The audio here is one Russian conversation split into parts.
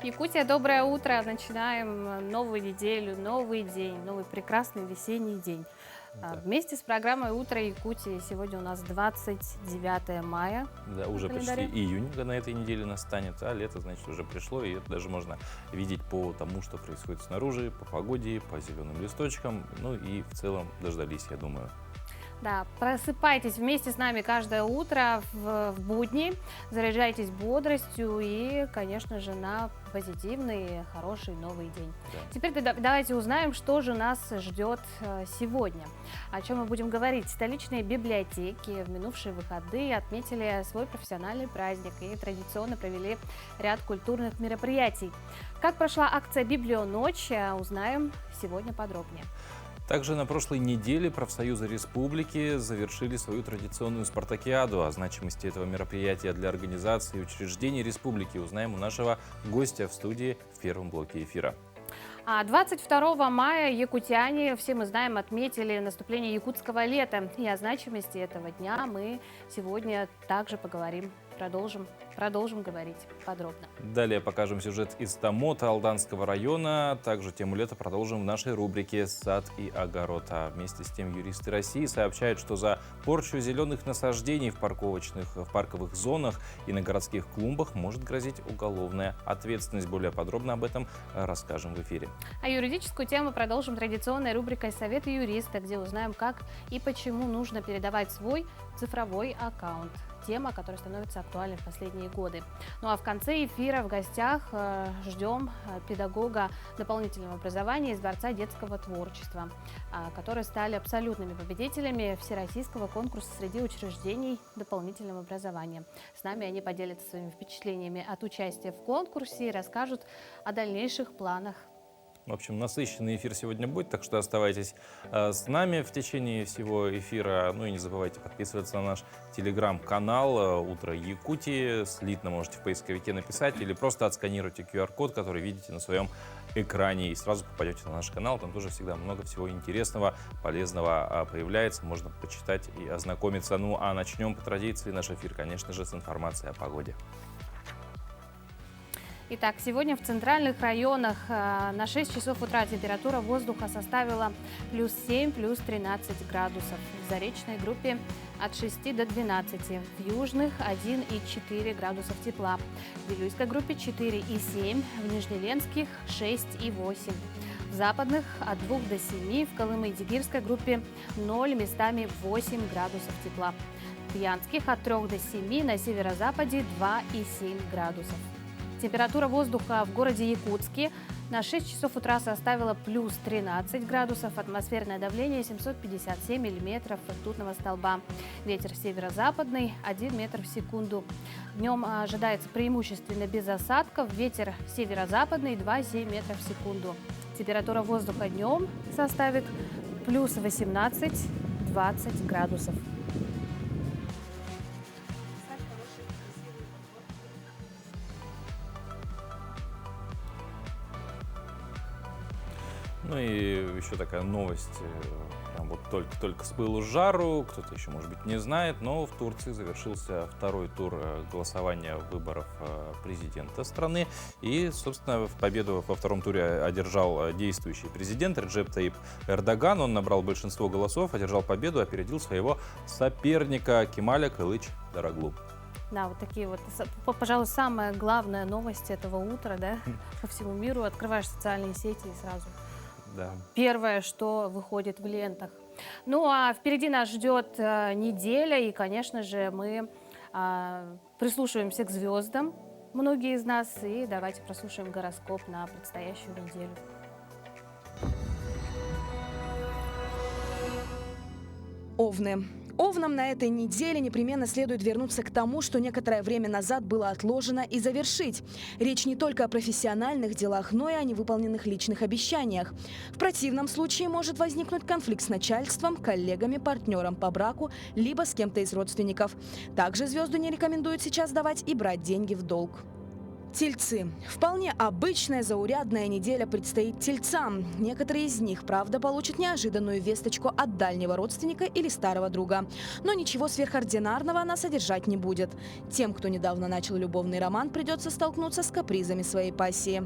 Якутия, доброе утро. Начинаем новую неделю, новый день, новый прекрасный весенний день. Да, Вместе с программой «Утро Якутии» сегодня у нас 29 мая да, на уже почти календаре. июнь на этой неделе настанет, а лето, значит, уже пришло, и это даже можно видеть по тому, что происходит снаружи, по погоде, по зеленым листочкам, ну и в целом дождались, я думаю. Да, просыпайтесь вместе с нами каждое утро в будни, заряжайтесь бодростью и, конечно же, на позитивный, хороший новый день. Да. Теперь давайте узнаем, что же нас ждет сегодня. О чем мы будем говорить. Столичные библиотеки в минувшие выходные отметили свой профессиональный праздник и традиционно провели ряд культурных мероприятий. Как прошла акция «Библионочь», узнаем сегодня подробнее. Также на прошлой неделе профсоюзы республики завершили свою традиционную спартакиаду. О значимости этого мероприятия для организации и учреждений республики узнаем у нашего гостя в студии в первом блоке эфира. 22 мая якутяне, все мы знаем, отметили наступление якутского лета. И о значимости этого дня мы сегодня также поговорим, продолжим говорить подробно. Далее покажем сюжет из Тамота Алданского района. Также тему лета продолжим в нашей рубрике «Сад и огород». А вместе с тем юристы России сообщают, что за порчу зеленых насаждений в парковых зонах и на городских клумбах может грозить уголовная ответственность. Более подробно об этом расскажем в эфире. А юридическую тему продолжим традиционной рубрикой «Советы юриста», где узнаем, как и почему нужно передавать свой цифровой аккаунт. Тема, которая становится актуальной в последние годы. Ну а в конце эфира в гостях ждем педагога дополнительного образования из Дворца детского творчества, которые стали абсолютными победителями всероссийского конкурса среди учреждений дополнительного образования. С нами они поделятся своими впечатлениями от участия в конкурсе и расскажут о дальнейших планах. В общем, насыщенный эфир сегодня будет, так что оставайтесь с нами в течение всего эфира. Ну и не забывайте подписываться на наш телеграм-канал «Утро Якутии». Слитно можете в поисковике написать или просто отсканируйте QR-код, который видите на своем экране, и сразу попадете на наш канал. Там тоже всегда много всего интересного, полезного появляется. Можно почитать и ознакомиться. Ну а начнем по традиции наш эфир, конечно же, с информации о погоде. Итак, сегодня в центральных районах на 6 часов утра температура воздуха составила плюс 7, плюс 13 градусов. В заречной группе от 6 до 12. В южных 1 и 4 градусов тепла. В Вилюйской группе 4 и 7. В Нижнеленских 6 и 8. В западных от 2 до 7. В Колымы-Дигирской группе 0, местами 8 градусов тепла. В Янских от 3 до 7. На северо-западе 2 и 7 градусов. Температура воздуха в городе Якутске на 6 часов утра составила плюс 13 градусов, атмосферное давление 757 миллиметров ртутного столба. Ветер северо-западный 1 метр в секунду. Днем ожидается преимущественно без осадков, ветер северо-западный 2,7 метров в секунду. Температура воздуха днем составит плюс 18-20 градусов. Ну и еще такая новость, прям вот только с пылу с жару, кто-то еще, может быть, не знает, но в Турции завершился второй тур голосования выборов президента страны. И, собственно, в победу во втором туре одержал действующий президент Реджеп Таип Эрдоган. Он набрал большинство голосов, одержал победу, опередил своего соперника Кемаля Кылыч Дароглу. Да, вот такие вот, пожалуй, самая главная новость этого утра, да, по всему миру. Открываешь социальные сети и сразу Да. первое, что выходит в лентах. Ну, а впереди нас ждет неделя, и, конечно же, мы прислушиваемся к звездам, многие из нас, и давайте прослушаем гороскоп на предстоящую неделю. Овны. Овнам на этой неделе непременно следует вернуться к тому, что некоторое время назад было отложено, и завершить. Речь не только о профессиональных делах, но и о невыполненных личных обещаниях. В противном случае может возникнуть конфликт с начальством, коллегами, партнером по браку, либо с кем-то из родственников. Также звезды не рекомендуют сейчас давать и брать деньги в долг. Тельцы. Вполне обычная заурядная неделя предстоит тельцам. Некоторые из них, правда, получат неожиданную весточку от дальнего родственника или старого друга. Но ничего сверхординарного она содержать не будет. Тем, кто недавно начал любовный роман, придется столкнуться с капризами своей пассии.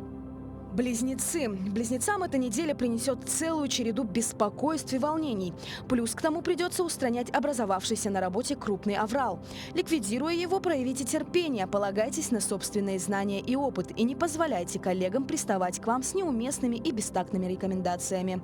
Близнецы. Близнецам эта неделя принесет целую череду беспокойств и волнений. Плюс к тому придется устранять образовавшийся на работе крупный аврал. Ликвидируя его, проявите терпение, полагайтесь на собственные знания и опыт и не позволяйте коллегам приставать к вам с неуместными и бестактными рекомендациями.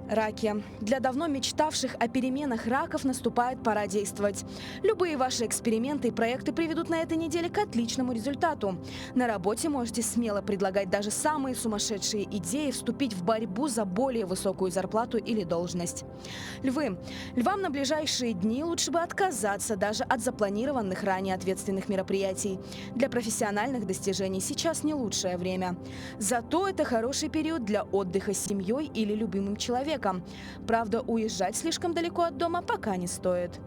Раки. Для давно мечтавших о переменах раков наступает пора действовать. Любые ваши эксперименты и проекты приведут на этой неделе к отличному результату. На работе можете смело предлагать даже самые сумасшедшие идеи, вступить в борьбу за более высокую зарплату или должность. Львы. Львам на ближайшие дни лучше бы отказаться даже от запланированных ранее ответственных мероприятий. Для профессиональных достижений сейчас не лучшее время. Зато это хороший период для отдыха с семьей или любимым человеком. Правда, уезжать слишком далеко от дома пока не стоит.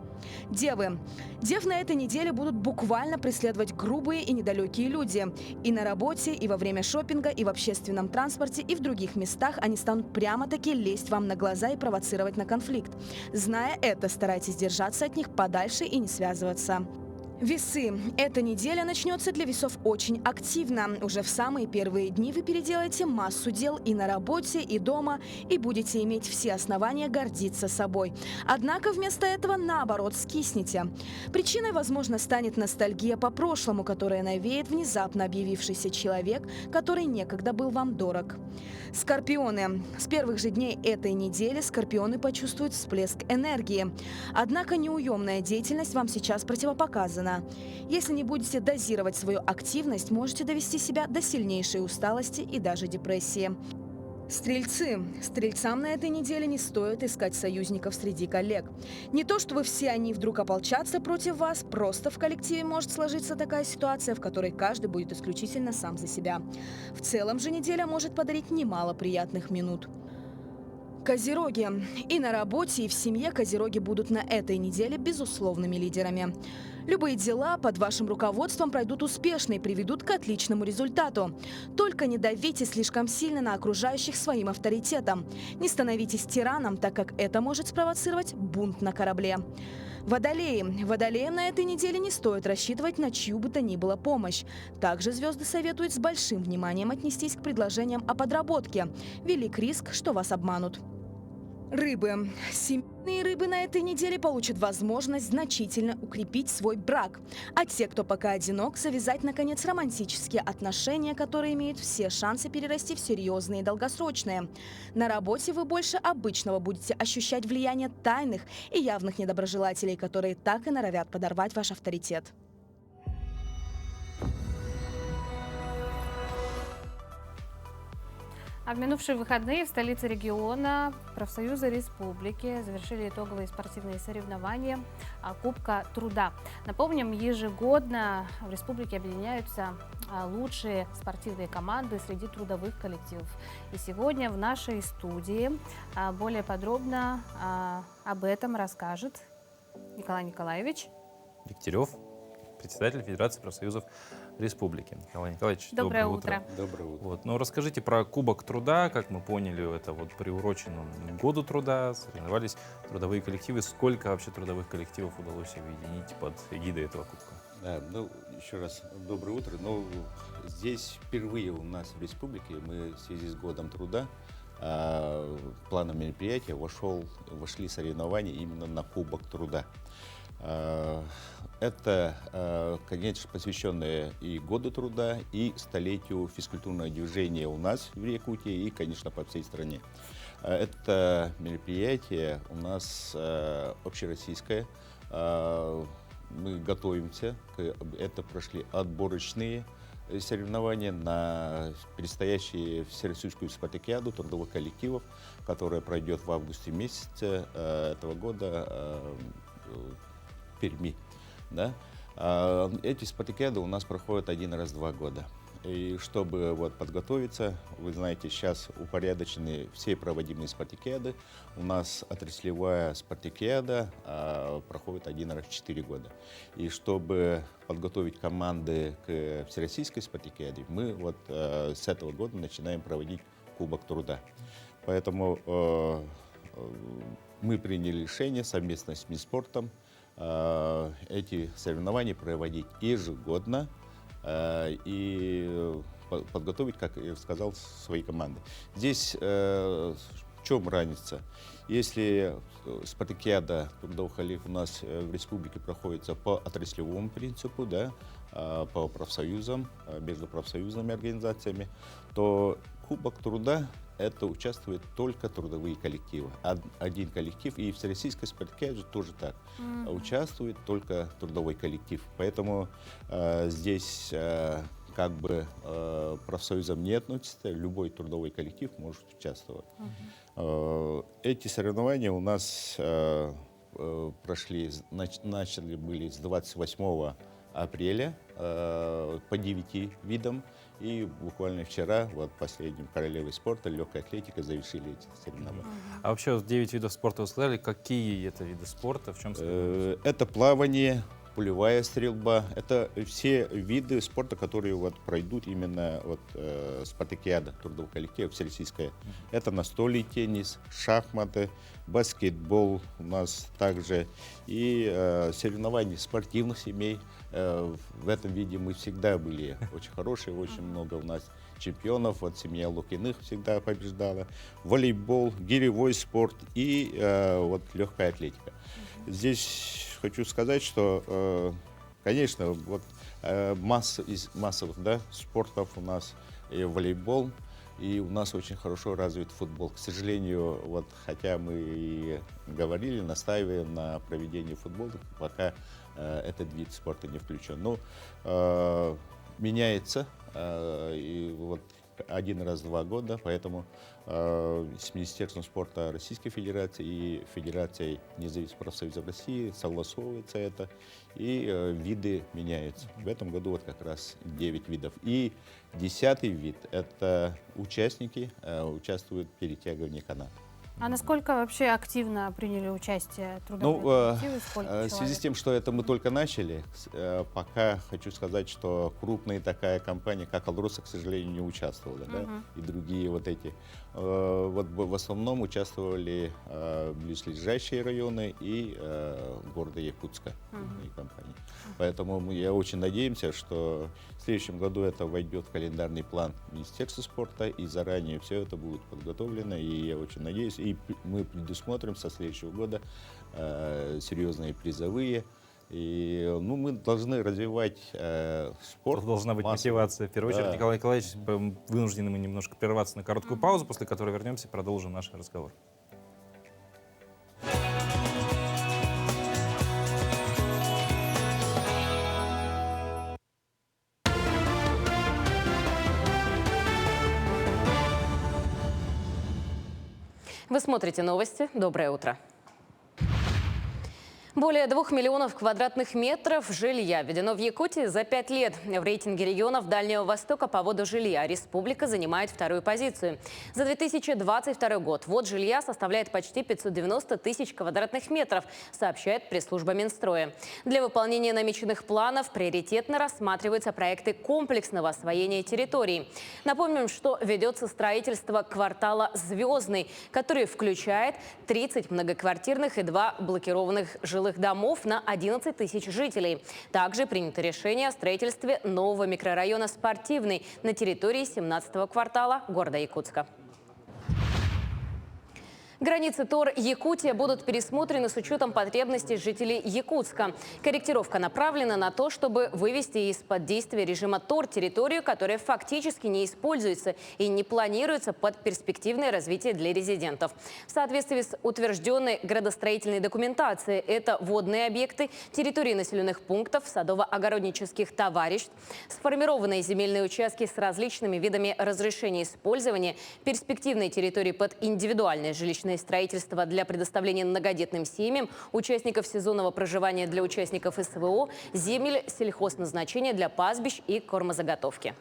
Девы. Дев на этой неделе будут буквально преследовать грубые и недалекие люди. И на работе, и во время шопинга, и в общественном транспорте, и в других местах они станут прямо-таки лезть вам на глаза и провоцировать на конфликт. Зная это, старайтесь держаться от них подальше и не связываться. Весы. Эта неделя начнется для весов очень активно. Уже в самые первые дни вы переделаете массу дел и на работе, и дома, и будете иметь все основания гордиться собой. Однако вместо этого, наоборот, скиснете. Причиной, возможно, станет ностальгия по прошлому, которая навеет внезапно объявившийся человек, который некогда был вам дорог. Скорпионы. С первых же дней этой недели скорпионы почувствуют всплеск энергии. Однако неуемная деятельность вам сейчас противопоказана. Если не будете дозировать свою активность, можете довести себя до сильнейшей усталости и даже депрессии. Стрельцы. Стрельцам на этой неделе не стоит искать союзников среди коллег. Не то чтобы все они вдруг ополчатся против вас, просто в коллективе может сложиться такая ситуация, в которой каждый будет исключительно сам за себя. В целом же неделя может подарить немало приятных минут. Козероги. И на работе, и в семье козероги будут на этой неделе безусловными лидерами. Любые дела под вашим руководством пройдут успешно и приведут к отличному результату. Только не давите слишком сильно на окружающих своим авторитетом. Не становитесь тираном, так как это может спровоцировать бунт на корабле. Водолеи. Водолеям на этой неделе не стоит рассчитывать на чью бы то ни было помощь. Также звезды советуют с большим вниманием отнестись к предложениям о подработке. Велик риск, что вас обманут. Рыбы. Семейные рыбы на этой неделе получат возможность значительно укрепить свой брак. А те, кто пока одинок, завязать, наконец, романтические отношения, которые имеют все шансы перерасти в серьезные и долгосрочные. На работе вы больше обычного будете ощущать влияние тайных и явных недоброжелателей, которые так и норовят подорвать ваш авторитет. А в минувшие выходные в столице региона профсоюзы республики завершили итоговые спортивные соревнования Кубка труда. Напомним, ежегодно в республике объединяются лучшие спортивные команды среди трудовых коллективов. И сегодня в нашей студии более подробно об этом расскажет Николай Николаевич Дегтярев, председатель Федерации профсоюзов Республики. Николай Николаевич, доброе утро. Доброе утро. Вот. Ну, расскажите про Кубок труда. Как мы поняли, это вот приурочено к году труда, соревновались трудовые коллективы. Сколько вообще трудовых коллективов удалось объединить под эгидой этого Кубка? Да, ну, еще раз доброе утро. Ну, здесь впервые у нас в республике мы в связи с годом труда в планом мероприятия вошли соревнования именно на Кубок труда. Это, конечно, посвященное и году труда, и столетию физкультурного движения у нас в Якутии и, конечно, по всей стране. Это мероприятие у нас общероссийское. Мы готовимся. Это прошли отборочные соревнования на предстоящую Всероссийскую спартакиаду трудовых коллективов, которая пройдет в августе месяце этого года в Перми. Да? Эти спартакиады у нас проходят один раз в 2 года. И чтобы вот подготовиться, вы знаете, сейчас упорядочены все проводимые спартакиады. У нас отраслевая спартакиада проходит один раз в 4 года. И чтобы подготовить команды к всероссийской спартакиаде, мы вот с этого года начинаем проводить Кубок труда. Поэтому мы приняли решение совместно с Минспортом эти соревнования проводить ежегодно и подготовить, как я сказал, свои команды. Здесь в чем разница? Если спартакиада трудовых олег у нас в республике проходится по отраслевому принципу, да, по профсоюзам, между профсоюзными организациями, то Кубок труда это участвуют только трудовые коллективы. Один коллектив, и в всероссийской спартакиаде тоже так. Участвует только трудовой коллектив. Поэтому здесь как бы профсоюзам не относится, любой трудовой коллектив может участвовать. Эти соревнования у нас прошли, начали были с 28 апреля по 9 видам. И буквально вчера, вот последним королевой спорта, легкой атлетикой, завершили эти соревнования. А вообще вот 9 видов спорта вы сказали, какие это виды спорта, в чем соревнуются? Это плавание, пулевая стрельба, это все виды спорта, которые вот пройдут именно вот, спартакиада трудового коллектива всероссийская. Это настольный теннис, шахматы, баскетбол у нас также и соревнования спортивных семей. В этом виде мы всегда были очень хорошие, очень много у нас чемпионов. Вот семья Лукиных всегда побеждала. Волейбол, гиревой спорт и вот легкая атлетика. Здесь хочу сказать, что, конечно, вот масса из массовых, да, спортов у нас и волейбол, и у нас очень хорошо развит футбол. К сожалению, вот, хотя мы и говорили, настаиваем на проведении футбола, пока этот вид спорта не включен. Но меняется, и вот один раз в 2 года, поэтому с Министерством спорта Российской Федерации и Федерацией независимых профсоюзов России согласовывается это, и виды меняются. В этом году вот как раз 9 видов. И 10-й вид – это участники участвуют в перетягивании каната. А насколько вообще активно приняли участие трудовые коллективы? В связи с тем, что это мы только начали, пока хочу сказать, что крупная такая компания, как Алроса, к сожалению, не участвовала, да? И другие вот эти. Вот в основном участвовали близлежащие районы и города Якутска компании. Поэтому мы очень надеемся, что в следующем году это войдет в календарный план Министерства спорта, и заранее все это будет подготовлено, и я очень надеюсь, и мы предусмотрим со следующего года серьезные призовые. И ну, мы должны развивать спорт. Должна быть мотивация. В первую очередь, Николай Николаевич, вынуждены мы немножко прерваться на короткую паузу, после которой вернемся и продолжим наш разговор. Вы смотрите новости. Доброе утро. Более 2 миллионов квадратных метров жилья введено в Якутии за 5 лет. В рейтинге регионов Дальнего Востока по вводу жилья республика занимает 2-ю позицию. За 2022 год ввод жилья составляет почти 590 тысяч квадратных метров, сообщает пресс-служба Минстроя. Для выполнения намеченных планов приоритетно рассматриваются проекты комплексного освоения территорий. Напомним, что ведется строительство квартала «Звездный», который включает 30 многоквартирных и 2 блокированных жилых домов на 11 тысяч жителей. Также принято решение о строительстве нового микрорайона «Спортивный» на территории 17-го квартала города Якутска. Границы ТОР Якутия будут пересмотрены с учетом потребностей жителей Якутска. Корректировка направлена на то, чтобы вывести из-под действия режима ТОР территорию, которая фактически не используется и не планируется под перспективное развитие для резидентов. В соответствии с утвержденной градостроительной документацией это водные объекты, территории населенных пунктов, садово-огороднических товариществ, сформированные земельные участки с различными видами разрешения использования, перспективные территории под индивидуальное жилищное строительство для предоставления многодетным семьям, участников сезонного проживания для участников СВО, земель сельхозназначения для пастбищ и кормозаготовки.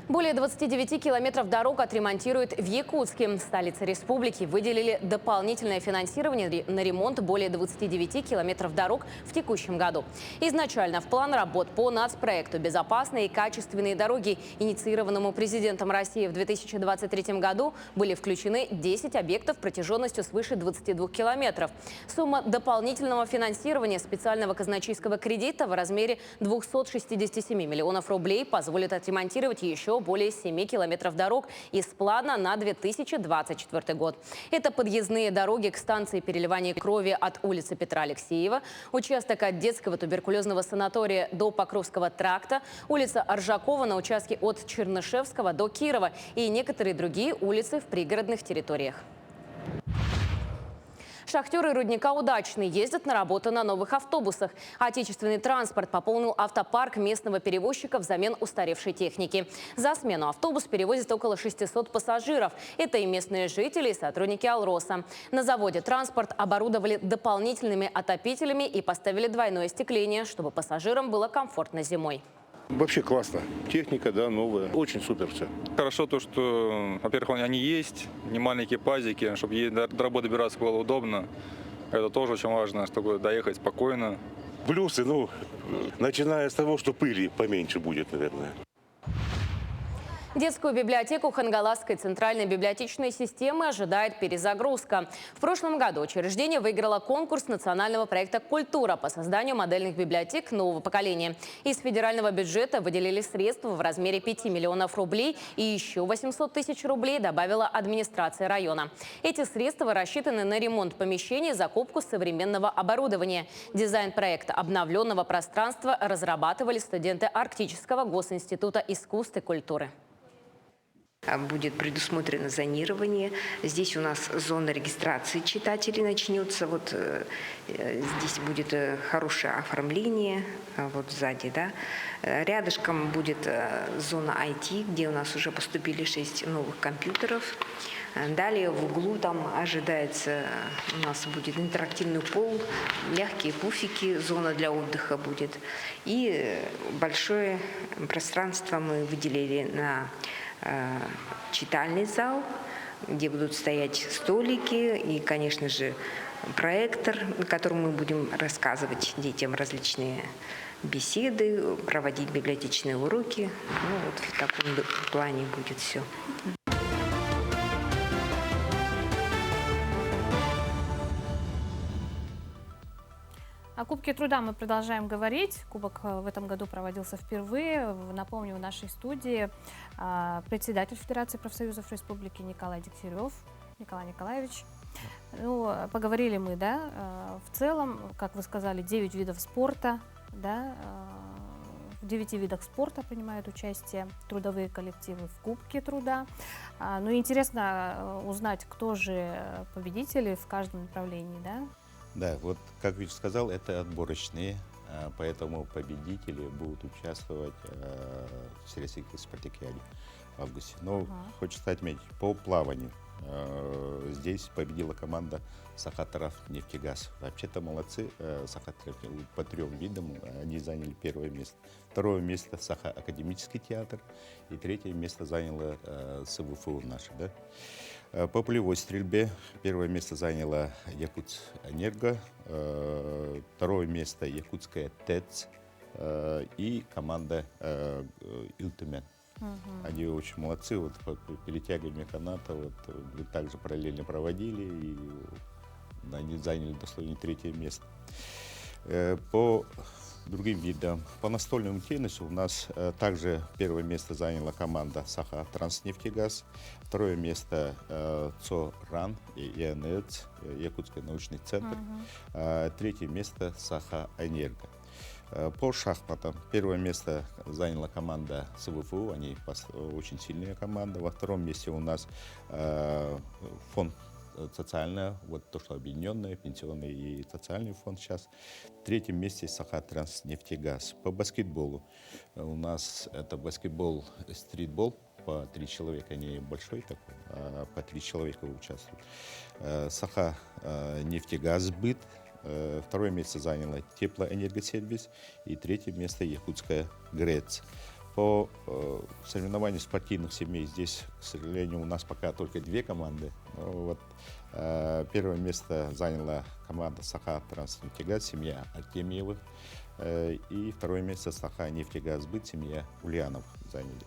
Более 29 километров дорог отремонтируют в Якутске. Столице республики выделили дополнительное финансирование на ремонт более 29 километров дорог в текущем году. Изначально в план работ по нацпроекту «Безопасные и качественные дороги», инициированному президентом России в 2023 году, были включены 10 объектов протяженностью свыше 22 километров. Сумма дополнительного финансирования специального казначейского кредита в размере 267 миллионов рублей позволит отремонтировать еще более 7 километров дорог из плана на 2024 год. Это подъездные дороги к станции переливания крови от улицы Петра Алексеева, участок от детского туберкулезного санатория до Покровского тракта, улица Оржакова на участке от Чернышевского до Кирова и некоторые другие улицы в пригородных территориях. Шахтеры рудника «Удачный» ездят на работу на новых автобусах. Отечественный транспорт пополнил автопарк местного перевозчика взамен устаревшей техники. За смену автобус перевозит около 600 пассажиров. Это и местные жители, и сотрудники «Алроса». На заводе транспорт оборудовали дополнительными отопителями и поставили двойное остекление, чтобы пассажирам было комфортно зимой. Вообще классно. Техника, да, новая. Очень супер все. Хорошо то, что, во-первых, они есть, не маленькие пазики, чтобы до работы добираться было удобно. Это тоже очень важно, чтобы доехать спокойно. Плюсы, начиная с того, что пыли поменьше будет, наверное. Детскую библиотеку Хангаласской центральной библиотечной системы ожидает перезагрузка. В прошлом году учреждение выиграло конкурс национального проекта «Культура» по созданию модельных библиотек нового поколения. Из федерального бюджета выделили средства в размере 5 миллионов рублей и еще 800 тысяч рублей добавила администрация района. Эти средства рассчитаны на ремонт помещений и закупку современного оборудования. Дизайн проекта обновленного пространства разрабатывали студенты Арктического госинститута искусств и культуры. Будет предусмотрено зонирование. Здесь у нас зона регистрации читателей начнется. Вот здесь будет хорошее оформление, вот сзади, да. Рядышком будет зона IT, где у нас уже поступили 6 новых компьютеров. Далее в углу там ожидается, у нас будет интерактивный пол, мягкие пуфики, зона для отдыха будет. И большое пространство мы выделили на читальный зал, где будут стоять столики и, конечно же, проектор, на котором мы будем рассказывать детям различные беседы, проводить библиотечные уроки. Вот в таком плане будет все. О Кубке труда мы продолжаем говорить. Кубок в этом году проводился впервые. Напомню, в нашей студии председатель Федерации профсоюзов Республики Николай Дегтярев. Николай Николаевич. Поговорили мы, да, в целом, как вы сказали, 9 видов спорта, да, в 9 видах спорта принимают участие трудовые коллективы в Кубке труда. Интересно узнать, кто же победители в каждом направлении, да? Да, вот, как Вич сказал, это отборочные, поэтому победители будут участвовать в Всероссийской спартакиаде в августе. Но хочется отметить, по плаванию здесь победила команда Сахатравнефтегаз. Вообще-то молодцы, Сахатрав по 3 видам, они заняли 1 место. 2 место Саха-академический театр и 3 место заняла СВФУ наша, да? По полевой стрельбе 1 место заняла Якутэнерго, 2 место Якутская ТЭЦ и команда Илтумен. Они очень молодцы, вот по перетягиванию каната вот также параллельно проводили, и они заняли достойно 3 место. По другим видам, по настольному теннису у нас также 1 место заняла команда Саха-Транснефтегаз, 2 место ЦО-РАН и ИНЭЦ, Якутский научный центр, 3 место Саха-Энерго. По шахматам 1 место заняла команда СВФУ, они очень сильная команда. Во 2 месте у нас фонд социальный, вот то, что объединенное, пенсионный и социальный фонд сейчас. В 3 месте Саха-Транснефтегаз. По баскетболу у нас это баскетбол, стритбол, по 3 человека, не большой такой, а по 3 человека участвуют. Саха-Нефтегаз БЫТ. 2 место заняла Теплоэнергосервис и 3 место Якутская ГРЭЦ. По соревнованию спортивных семей здесь, к сожалению, у нас пока только 2 команды. Вот, первое место заняла команда Саха-Транснефтегаз, семья Артемьевых. И второе место Саха-Нефтегазбыт, семья Ульяновых заняли.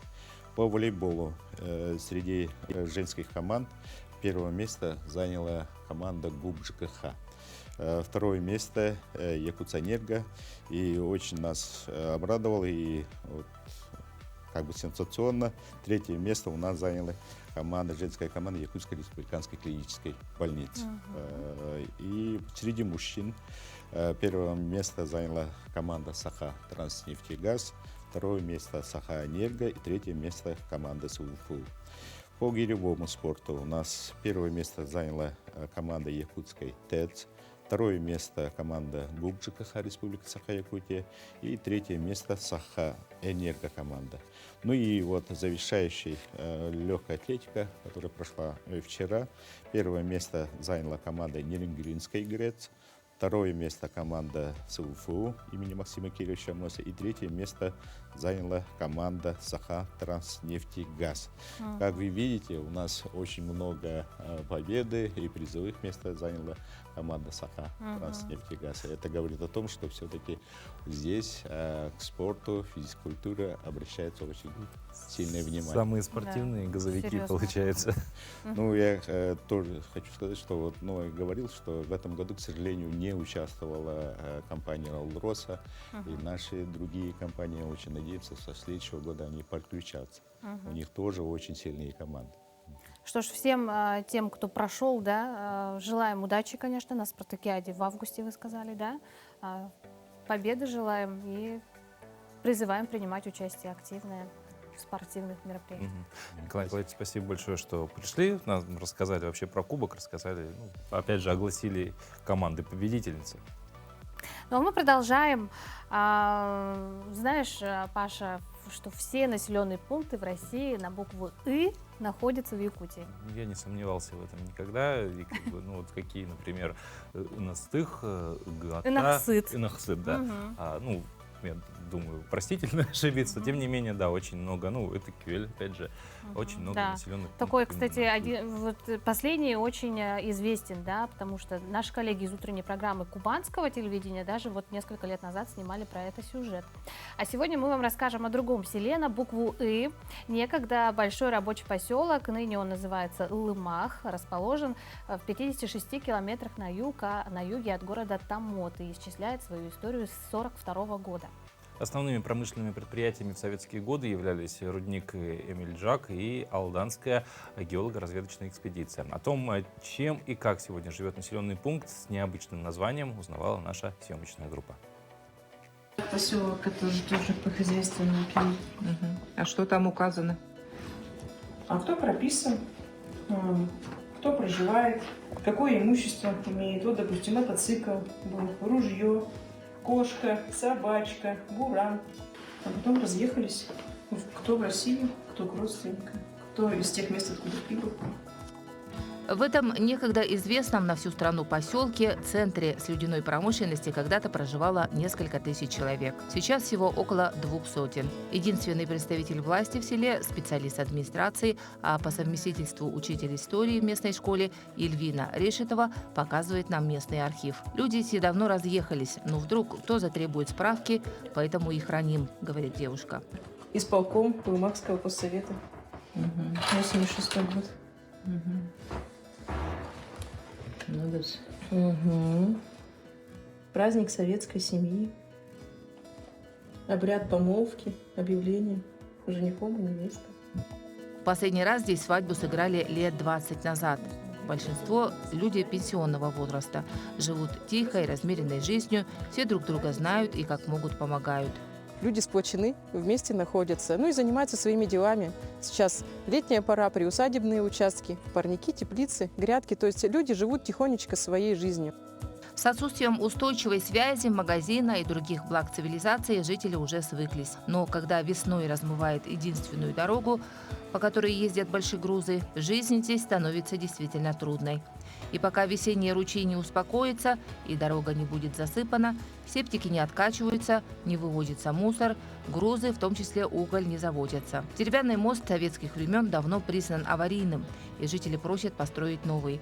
По волейболу среди женских команд первое место заняла команда ГУП ЖКХ. Второе место Якутсэнерго. И очень нас обрадовало и вот, как бы сенсационно. Третье место у нас заняла женская команда Якутской республиканской клинической больницы. И среди мужчин первое место заняла команда Саха-Транснефтегаз, второе место Саха-Энерго и третье место команда СУФУ. По гиревому спорту у нас первое место заняла команда Якутской ТЭЦ, второе место команда ГУП ЖКХ Республика Саха-Якутия и третье место Саха-Энерго команда. Ну и вот завершающая легкая атлетика, которая прошла вчера. Первое место заняла команда Нерюнгринской ГРЭЦ, второе место команда СУФУ имени Максима Кирилловича Моса и третье место заняла команда Саха-Транснефтегаз. Как вы видите, у нас очень много победы и призовых мест заняла команда Саха-Транснефтегаз. Это говорит о том, что все-таки здесь к спорту, физкультуре обращается очень сильное внимание. Самые спортивные газовики, серьезно. Получается. Ну, я тоже хочу сказать, что вот, я говорил, что в этом году, к сожалению, не участвовала компания «Алроса», и наши другие компании очень надеются, что с следующего года они подключатся. У них тоже очень сильные команды. Что ж, всем тем, кто прошел, да, желаем удачи, конечно, на спартакиаде в августе, вы сказали, да. Победы желаем и призываем принимать участие активное в спортивных мероприятиях. Николай Николаевич, спасибо большое, что пришли, нам рассказали вообще про кубок, рассказали, опять же, огласили команды победительницы. Ну, а мы продолжаем. Знаешь, Паша, что все населенные пункты в России на букву «И» находятся в Якутии. Я не сомневался в этом никогда. И, вот какие, например, Инастых, Гата, Инахсыт, да. Я думаю, простительно ошибиться. Тем не менее, да, очень много. Это Кюэль, опять же, очень много населенных пунктов. Такой, кстати, последний очень известен, да, потому что наши коллеги из утренней программы кубанского телевидения даже несколько лет назад снимали про это сюжет. А сегодня мы вам расскажем о другом селе на букву «И». Некогда большой рабочий поселок, ныне он называется Лымах, расположен в 56 километрах на юге от города Томот и исчисляет свою историю с 1942 года. Основными промышленными предприятиями в советские годы являлись рудник Эмильджак и Алданская геолого-разведочная экспедиция. О том, чем и как сегодня живет населенный пункт с необычным названием, узнавала наша съемочная группа. Поселок это тоже по хозяйственному периоду. А что там указано? А кто прописан, кто проживает, какое имущество имеет. Вот, допустим, мотоцикл был, ружье, кошка, собачка, буран. А потом разъехались. Кто в Россию, кто к родственникам, кто из тех мест, откуда прибыл. В этом некогда известном на всю страну поселке, центре слюдяной промышленности, когда-то проживало несколько тысяч человек. Сейчас всего около 200. Единственный представитель власти в селе – специалист администрации, а по совместительству учитель истории в местной школе Ильвина Решетова показывает нам местный архив. Люди эти давно разъехались, но вдруг кто затребует справки, поэтому и храним, говорит девушка. Исполком Лымахского постсовета. 86 год. Праздник советской семьи. Обряд помолвки, объявление женихом и невестой. Последний раз здесь свадьбу сыграли лет 20 назад. Большинство – люди пенсионного возраста. Живут тихой, размеренной жизнью, все друг друга знают и как могут помогают. Люди сплочены, вместе находятся, и занимаются своими делами. Сейчас летняя пора, приусадебные участки, парники, теплицы, грядки. То есть люди живут тихонечко своей жизнью. В С отсутствием устойчивой связи, магазина и других благ цивилизации жители уже свыклись. Но когда весной размывает единственную дорогу, по которой ездят большие грузы, жизнь здесь становится действительно трудной. И пока весенний ручей не успокоится и дорога не будет засыпана, септики не откачиваются, не выводится мусор, грузы, в том числе уголь, не заводятся. Деревянный мост советских времен давно признан аварийным, и жители просят построить новый.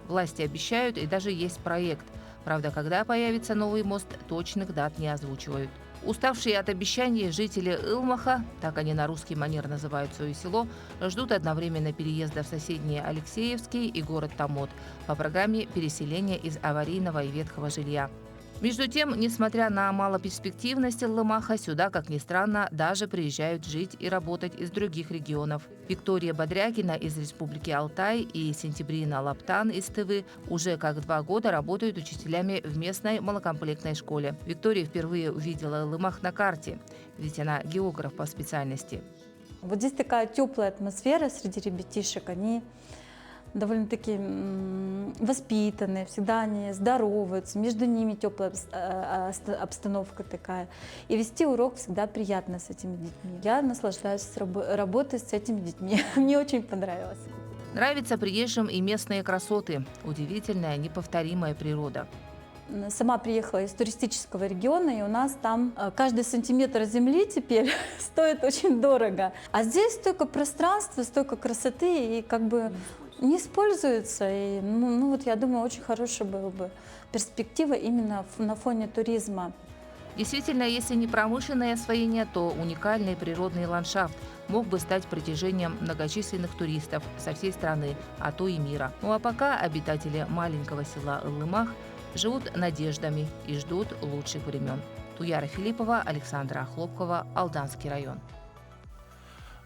Власти обещают, и даже есть проект. Правда, когда появится новый мост, точных дат не озвучивают. Уставшие от обещаний жители Илмаха, так они на русский манер называют свое село, ждут одновременно переезда в соседние Алексеевский и город Томот по программе переселения из аварийного и ветхого жилья. Между тем, несмотря на малоперспективность Илмаха, сюда, как ни странно, даже приезжают жить и работать из других регионов. Виктория Бодрягина из Республики Алтай и Сентябрина Лаптан из Тывы уже как 2 года работают учителями в местной малокомплектной школе. Виктория впервые увидела Илмах на карте, ведь она географ по специальности. Вот здесь такая теплая атмосфера среди ребятишек. Они довольно-таки воспитанные, всегда они здороваются, между ними теплая обстановка такая. И вести урок всегда приятно с этими детьми. Я наслаждаюсь работой с этими детьми. Мне очень понравилось. Нравятся приезжим и местные красоты. Удивительная, неповторимая природа. Сама приехала из туристического региона, и у нас там каждый сантиметр земли теперь стоит очень дорого. А здесь столько пространства, столько красоты, и как бы не используется. И, вот я думаю, очень хорошая была бы перспектива именно на фоне туризма. Действительно, если не промышленное освоение, то уникальный природный ландшафт мог бы стать притяжением многочисленных туристов со всей страны, а то и мира. Ну а пока обитатели маленького села Илмах живут надеждами и ждут лучших времен. Туяра Филиппова, Александра Хлопкова, Алданский район.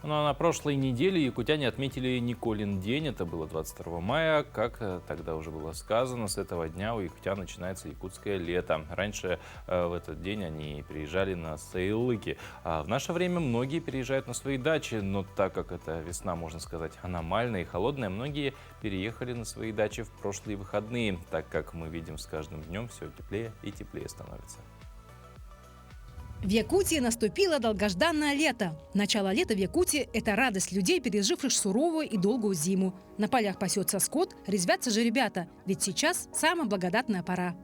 Ну а на прошлой неделе якутяне отметили Николин день. Это было 22 мая. Как тогда уже было сказано, с этого дня у якутян начинается якутское лето. Раньше в этот день они приезжали на Саилыки. А в наше время многие переезжают на свои дачи. Но так как эта весна, можно сказать, аномальная и холодная, многие переехали на свои дачи в прошлые выходные. Так как мы видим, с каждым днем все теплее и теплее становится. В Якутии наступило долгожданное лето. Начало лета в Якутии – это радость людей, переживших суровую и долгую зиму. На полях пасется скот, резвятся же ребята, ведь сейчас самая благодатная пора.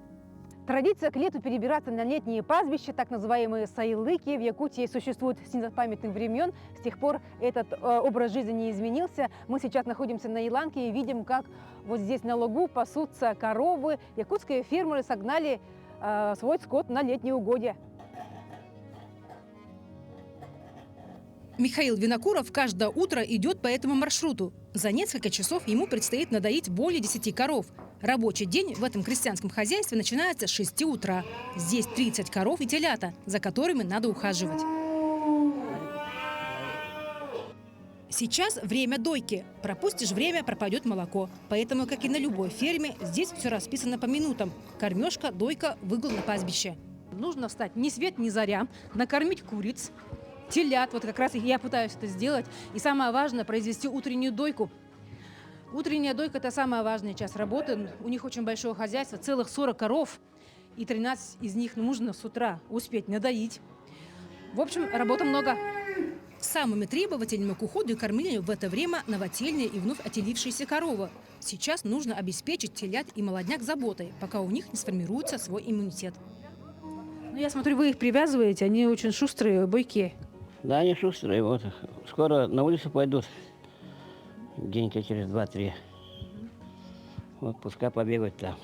Традиция к лету перебираться на летние пастбища, так называемые саилыки, в Якутии существует с незапамятных времен. С тех пор этот образ жизни не изменился. Мы сейчас находимся на Иланке и видим, как вот здесь на лугу пасутся коровы. Якутские фермеры согнали свой скот на летние угодья. Михаил Винокуров каждое утро идет по этому маршруту. За несколько часов ему предстоит надоить более 10 коров. Рабочий день в этом крестьянском хозяйстве начинается с 6 утра. Здесь 30 коров и телята, за которыми надо ухаживать. Сейчас время дойки. Пропустишь время, пропадет молоко. Поэтому, как и на любой ферме, здесь все расписано по минутам. Кормежка, дойка, выгул на пастбище. Нужно встать ни свет, ни заря, накормить куриц, телят. Вот как раз я пытаюсь это сделать. И самое важное – произвести утреннюю дойку. Утренняя дойка – это самая важная часть работы. У них очень большое хозяйство, целых 40 коров. И 13 из них нужно с утра успеть надоить. В общем, работы много. Самыми требовательными к уходу и кормлению в это время новотельные и вновь отелившиеся коровы. Сейчас нужно обеспечить телят и молодняк заботой, пока у них не сформируется свой иммунитет. Ну, я смотрю, вы их привязываете, они очень шустрые, бойкие. Да, они шустрые. Вот. Скоро на улицу пойдут. День-то через 2-3. Вот пускай побегают там.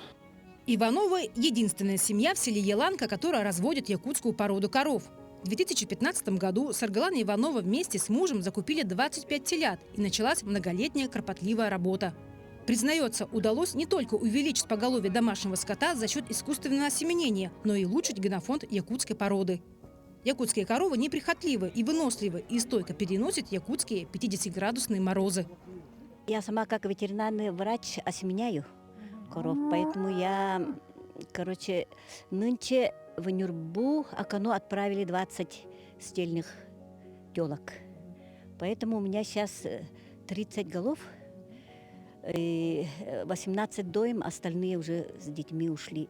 Ивановы – единственная семья в селе Еланка, которая разводит якутскую породу коров. В 2015 году Саргалана Иванова вместе с мужем закупили 25 телят, и началась многолетняя кропотливая работа. Признается, удалось не только увеличить поголовье домашнего скота за счет искусственного осеменения, но и улучшить генофонд якутской породы. Якутские коровы неприхотливы и выносливы и стойко переносят якутские 50-градусные морозы. Я сама как ветеринарный врач осеменяю коров, поэтому я, нынче в Нюрбу Акану отправили 20 стельных телок. Поэтому у меня сейчас 30 голов, 18 доем, остальные уже с детьми ушли.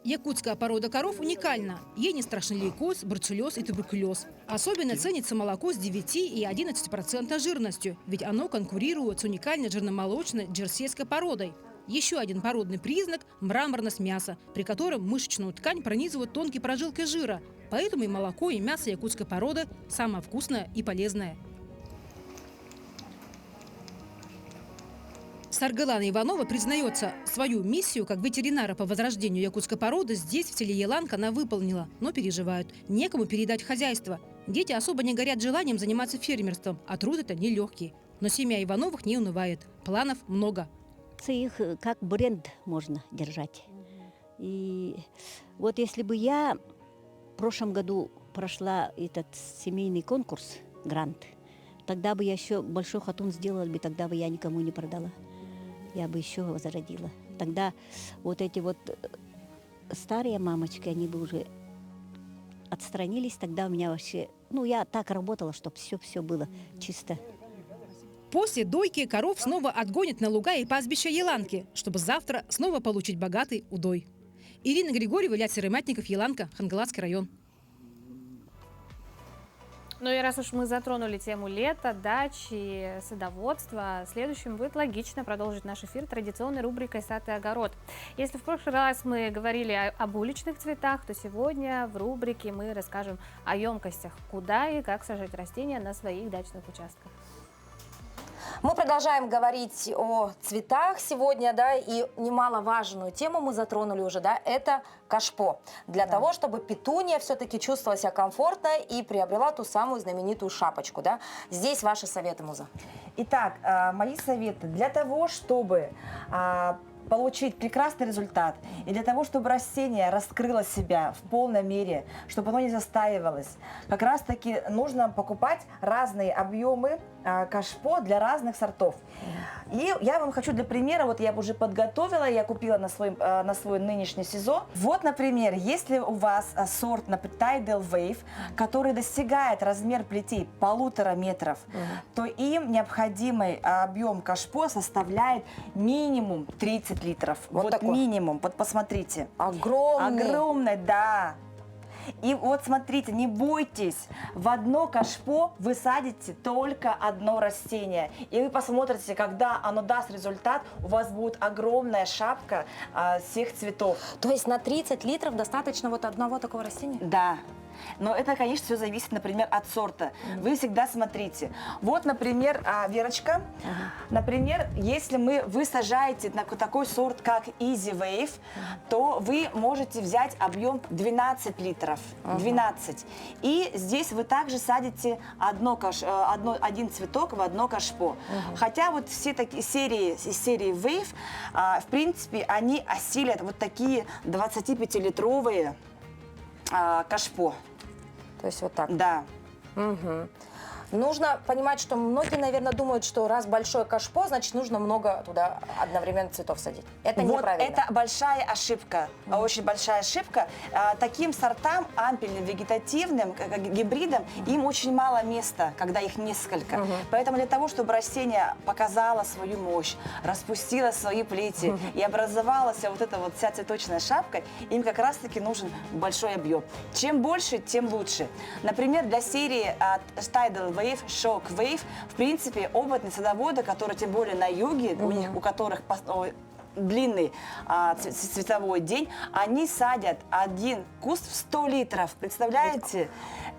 Якутская порода коров уникальна. Ей не страшны лейкоз, бруцеллез и туберкулез. Особенно ценится молоко с 9 и 11% жирностью, ведь оно конкурирует с уникальной жирномолочной джерсийской породой. Еще один породный признак – мраморность мяса, при котором мышечную ткань пронизывают тонкие прожилки жира. Поэтому и молоко, и мясо якутской породы самое вкусное и полезное. Саргалана Иванова признается, свою миссию как ветеринара по возрождению якутской породы здесь, в селе Еланка, она выполнила, но переживают. Некому передать хозяйство. Дети особо не горят желанием заниматься фермерством, а труд это нелегкий. Но семья Ивановых не унывает. Планов много. Их как бренд можно держать. И вот если бы я в прошлом году прошла этот семейный конкурс, грант, тогда бы я еще большой хатун сделала бы, тогда бы я никому не продала. Я бы еще возродила. Тогда вот эти вот старые мамочки, они бы уже отстранились. Тогда у меня вообще, я так работала, чтобы все было чисто. После дойки коров снова отгонят на луга и пастбища Еланки, чтобы завтра снова получить богатый удой. Ирина Григорьева, Илья Сыромятников, Еланка, Хангалатский район. Ну и раз уж мы затронули тему лета, дач и садоводства, следующим будет логично продолжить наш эфир традиционной рубрикой «Сад и огород». Если в прошлый раз мы говорили об уличных цветах, то сегодня в рубрике мы расскажем о емкостях, куда и как сажать растения на своих дачных участках. Мы продолжаем говорить о цветах сегодня, да, и немаловажную тему мы затронули уже, да, это кашпо. Для того, чтобы петуния все-таки чувствовала себя комфортно и приобрела ту самую знаменитую шапочку, да. Здесь ваши советы, Муза. Итак, мои советы. Для того, чтобы получить прекрасный результат, и для того, чтобы растение раскрыло себя в полной мере, чтобы оно не застаивалось, как раз-таки нужно покупать разные объемы кашпо для разных сортов. И я вам хочу для примера, вот я уже подготовила, я купила на свой нынешний сезон. Вот, например, если у вас сорт, например, Tidal Wave, который достигает размер плетей 1,5 метра, то им необходимый объем кашпо составляет минимум 30 литров. Вот такой. Минимум. Вот посмотрите. Огромный. Огромный, да. И вот смотрите, не бойтесь, в одно кашпо вы садите только одно растение. И вы посмотрите, когда оно даст результат, у вас будет огромная шапка всех цветов. То есть на 30 литров достаточно вот одного такого растения? Да. Но это, конечно, все зависит, например, от сорта. Вы всегда смотрите. Вот, например, Верочка. Например, если вы сажаете на такой сорт, как Easy Wave, то вы можете взять объем 12 литров. 12. И здесь вы также садите один цветок в одно кашпо. Хотя вот все такие серии Wave, в принципе, они осилят вот такие 25-литровые кашпо. То есть вот так? Да. Угу. Нужно понимать, что многие, наверное, думают, что раз большое кашпо, значит, нужно много туда одновременно цветов садить. Это вот неправильно. Это большая ошибка, очень большая ошибка. Таким сортам, ампельным, вегетативным, гибридам, им очень мало места, когда их несколько. Поэтому для того, чтобы растение показало свою мощь, распустило свои плети и образовалась вот эта вот вся цветочная шапка, им как раз-таки нужен большой объем. Чем больше, тем лучше. Например, для серии Tidal Wave, Shock Wave, в принципе, опытные садоводы, которые тем более на юге, у которых длинный цветовой день, они садят один куст в 100 литров. Представляете?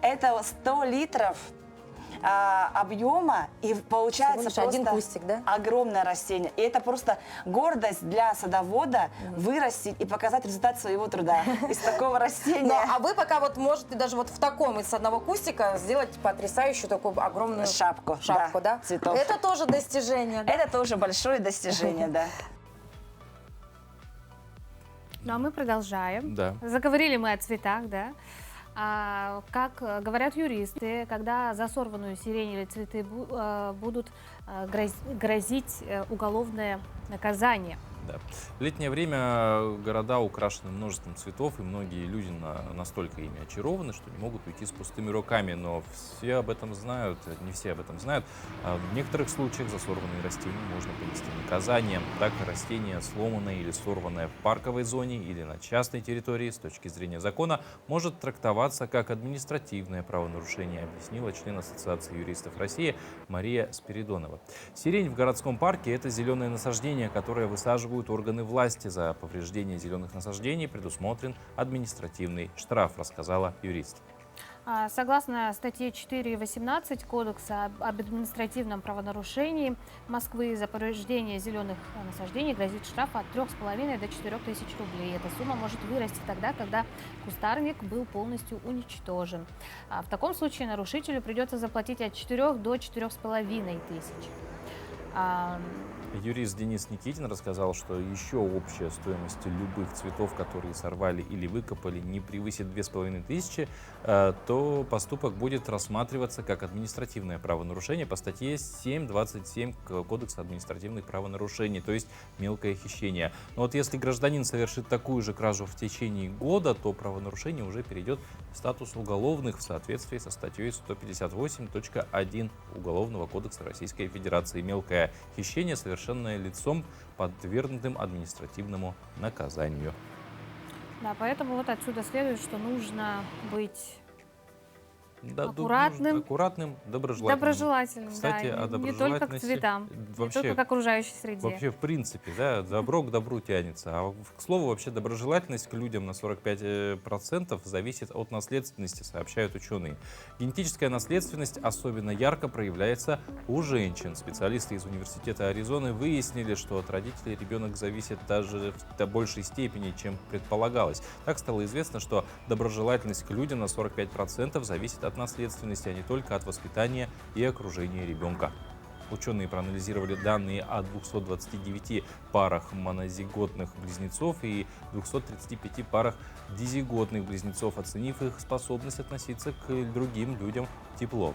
Это 100 литров объема, и получается просто один кустик, да? Огромное растение. И это просто гордость для садовода вырастить и показать результат своего труда из такого растения. А вы пока вот можете даже вот в таком из одного кустика сделать потрясающую такую огромную шапку, да? Цветов. Это тоже достижение, да? Это тоже большое достижение, да. Ну а мы продолжаем. Да. Заговорили мы о цветах, да. Как говорят юристы, когда за сорванную сирень или цветы будут грозить уголовное наказание. Да. В летнее время города украшены множеством цветов, и многие люди настолько ими очарованы, что не могут уйти с пустыми руками. Но все об этом знают, не все об этом знают. А в некоторых случаях за сорванные растения можно понести наказание. Так, растение, сломанное или сорванное в парковой зоне или на частной территории, с точки зрения закона, может трактоваться как административное правонарушение, объяснила член Ассоциации юристов России Мария Спиридонова. Сирень в городском парке – это зеленое насаждение, которое высаживают органы власти. За повреждение зеленых насаждений предусмотрен административный штраф, рассказала юрист. Согласно статье 4.18 Кодекса об административном правонарушении Москвы, за повреждение зеленых насаждений грозит штраф от 3,5 до 4 тысяч рублей. Эта сумма может вырасти тогда, когда кустарник был полностью уничтожен. В таком случае нарушителю придется заплатить от 4 до 4,5 тысяч. Юрист Денис Никитин рассказал, что еще общая стоимость любых цветов, которые сорвали или выкопали, не превысит 2500, то поступок будет рассматриваться как административное правонарушение по статье 7.27 Кодекса административных правонарушений, то есть мелкое хищение. Но вот если гражданин совершит такую же кражу в течение года, то правонарушение уже перейдет в статус уголовных в соответствии со статьей 158.1 Уголовного кодекса Российской Федерации. Мелкое хищение, совершенное лицом, подвергнутым административному наказанию. Да, поэтому вот отсюда следует, что нужно быть аккуратным, доброжелательным. Кстати, да, не только к цветам, вообще, не только к окружающей среде. Вообще, в принципе, да, добро к добру тянется. А, к слову, вообще доброжелательность к людям на 45% зависит от наследственности, сообщают ученые. Генетическая наследственность особенно ярко проявляется у женщин. Специалисты из Университета Аризоны выяснили, что от родителей ребенок зависит даже в большей степени, чем предполагалось. Так стало известно, что доброжелательность к людям на 45% зависит от наследственности, а не только от воспитания и окружения ребенка. Ученые проанализировали данные о 229 парах монозиготных близнецов и 235 парах дизиготных близнецов, оценив их способность относиться к другим людям тепло.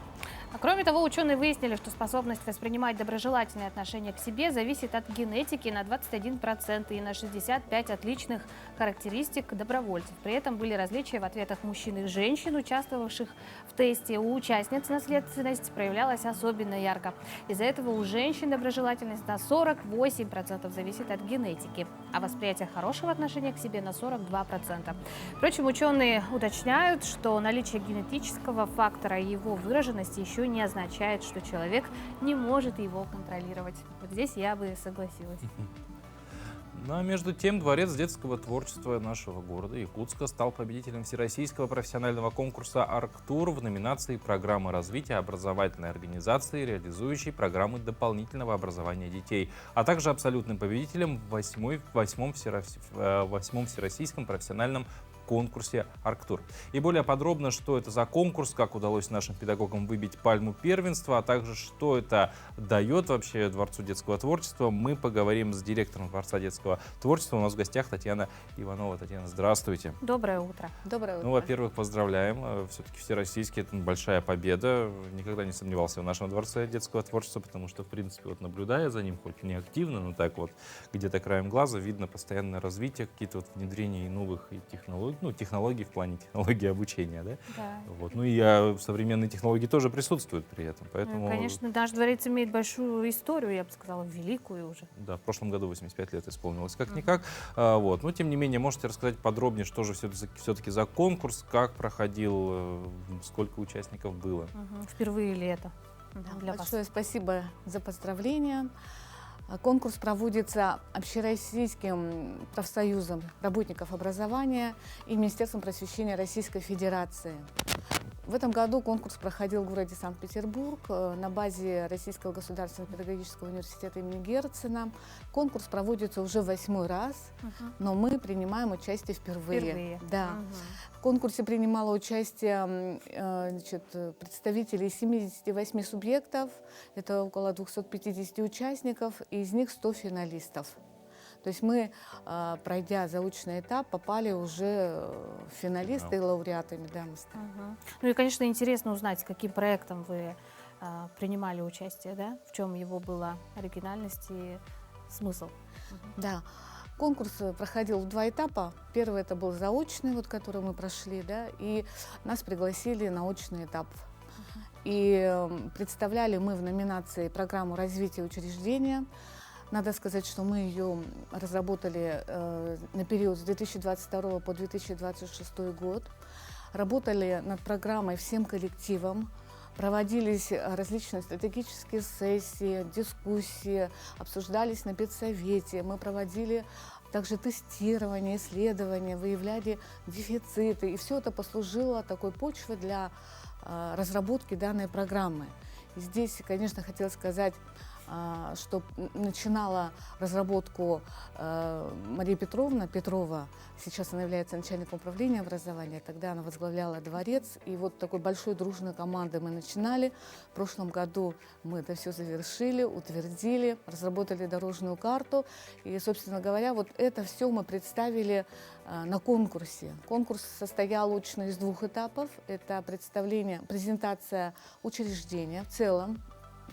Кроме того, ученые выяснили, что способность воспринимать доброжелательные отношения к себе зависит от генетики на 21% и на 65% от личных характеристик добровольцев. При этом были различия в ответах мужчин и женщин, участвовавших в тесте. У участниц наследственность проявлялась особенно ярко. Из-за этого у женщин доброжелательность на 48% зависит от генетики, а восприятие хорошего отношения к себе на 42%. Впрочем, ученые уточняют, что наличие генетического фактора и его выраженности еще не означает, что человек не может его контролировать. Вот здесь я бы согласилась. Ну а между тем, Дворец детского творчества нашего города Якутска стал победителем Всероссийского профессионального конкурса «Арктур» в номинации «Программа развития образовательной организации, реализующей программы дополнительного образования детей», а также абсолютным победителем в 8-м Всероссийском профессиональном конкурсе «Арктур». И более подробно, что это за конкурс, как удалось нашим педагогам выбить пальму первенства, а также что это дает вообще Дворцу детского творчества, мы поговорим с директором Дворца детского творчества. У нас в гостях Татьяна Иванова. Татьяна, здравствуйте. Доброе утро. Доброе утро. Ну, во-первых, поздравляем. Все-таки всероссийский — это большая победа. Никогда не сомневался в нашем Дворце детского творчества, потому что, в принципе, вот наблюдая за ним, хоть не активно, но так вот где-то краем глаза, видно постоянное развитие, какие-то вот внедрения и новых технологий, технологий в плане технологии обучения, да? Да. Вот. Ну и современные технологии тоже присутствуют при этом, поэтому... Конечно, наш дворец имеет большую историю, я бы сказала, великую уже. Да, в прошлом году 85 лет исполнилось, как-никак. Вот. Но, тем не менее, можете рассказать подробнее, что же все-таки за конкурс, как проходил, сколько участников было? Впервые ли это? Да, большое спасибо за поздравления. Конкурс проводится Общероссийским профсоюзом работников образования и Министерством просвещения Российской Федерации. В этом году конкурс проходил в городе Санкт-Петербург на базе Российского государственного педагогического университета имени Герцена. Конкурс проводится уже 8-й раз, но мы принимаем участие впервые. Да. В конкурсе принимало участие представители 78 субъектов, это около 250 участников, и из них 100 финалистов. То есть мы, пройдя заочный этап, попали уже в финалисты и лауреатами. Да, Ну и, конечно, интересно узнать, с каким проектом вы принимали участие, да? В чем его была оригинальность и смысл. Да. Конкурс проходил в 2 этапа. Первый это был заочный, вот, который мы прошли, да, и нас пригласили на очный этап. И представляли мы в номинации программу развития учреждения. Надо сказать, что мы ее разработали на период с 2022 по 2026 год. Работали над программой всем коллективом. Проводились различные стратегические сессии, дискуссии, обсуждались на педсовете. Мы проводили также тестирование, исследования, выявляли дефициты. И все это послужило такой почвой для разработки данной программы. И здесь, конечно, хотела сказать, что начинала разработку Мария Петровна Петрова, сейчас она является начальником управления образования, тогда она возглавляла дворец, и вот такой большой дружной командой мы начинали. В прошлом году мы это все завершили, утвердили, разработали дорожную карту, и, собственно говоря, вот это все мы представили на конкурсе. Конкурс состоял очно из 2 этапов. Это презентация учреждения в целом,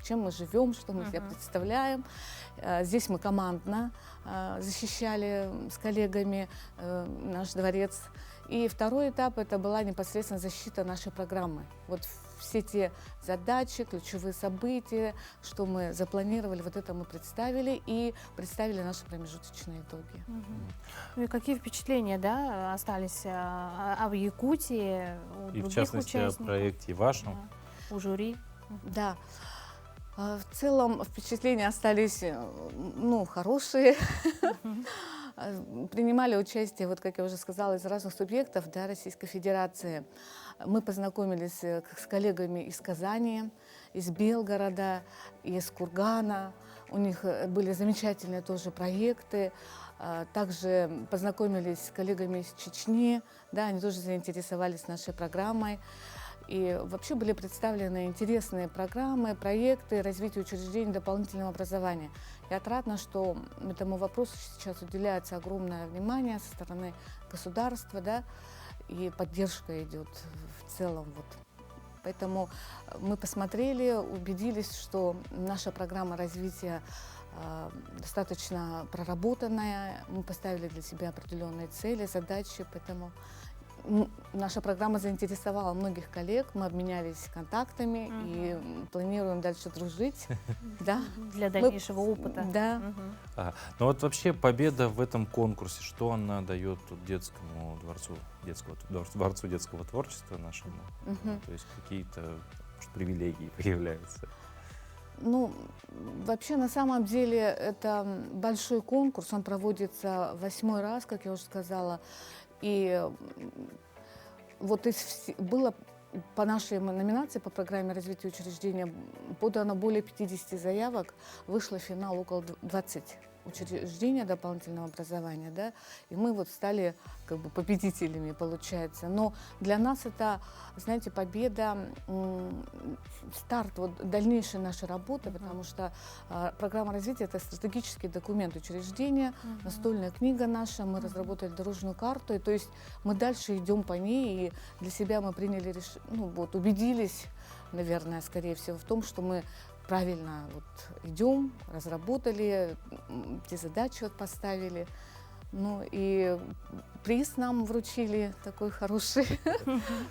чем мы живем, что мы себя представляем. Здесь мы командно защищали с коллегами наш дворец. И второй этап – это была непосредственно защита нашей программы. Вот все те задачи, ключевые события, что мы запланировали, вот это мы представили и представили наши промежуточные итоги. Ну и какие впечатления, да, остались об Якутии, у И других в частности о участников? проекте вашем. Да, у жюри? Да. В целом впечатления остались, ну, хорошие. Принимали участие, вот как я уже сказала, из разных субъектов, да, Российской Федерации. Мы познакомились с коллегами из Казани, из Белгорода, из Кургана. У них были замечательные тоже проекты. Также познакомились с коллегами из Чечни, да, они тоже заинтересовались нашей программой. И вообще были представлены интересные программы, проекты развития учреждений дополнительного образования. И отрадно, что этому вопросу сейчас уделяется огромное внимание со стороны государства, да, и поддержка идет в целом. Вот. Поэтому мы посмотрели, убедились, что наша программа развития достаточно проработанная. Мы поставили для себя определенные цели, задачи, поэтому наша программа заинтересовала многих коллег, мы обменялись контактами и планируем дальше дружить. Да. Для дальнейшего опыта. Да. Ну вот вообще победа в этом конкурсе, что она дает детскому дворцу детского творчества нашему? То есть какие-то, может, привилегии появляются? Ну, вообще, на самом деле, это большой конкурс, он проводится 8-й раз, как я уже сказала. И вот было по нашей номинации, по программе развития учреждения, подано более 50 заявок, вышло в финал около 20 учреждения дополнительного образования, да, и мы вот стали как бы победителями, получается. Но для нас это, знаете, победа, старт вот дальнейшей нашей работы, потому что программа развития – это стратегический документ учреждения, настольная книга наша, мы разработали дорожную карту, и то есть мы дальше идем по ней, и для себя мы приняли решение, ну вот, убедились, наверное, скорее всего, в том, что мы правильно вот идем, разработали, те задачи вот поставили. Ну и приз нам вручили такой хороший,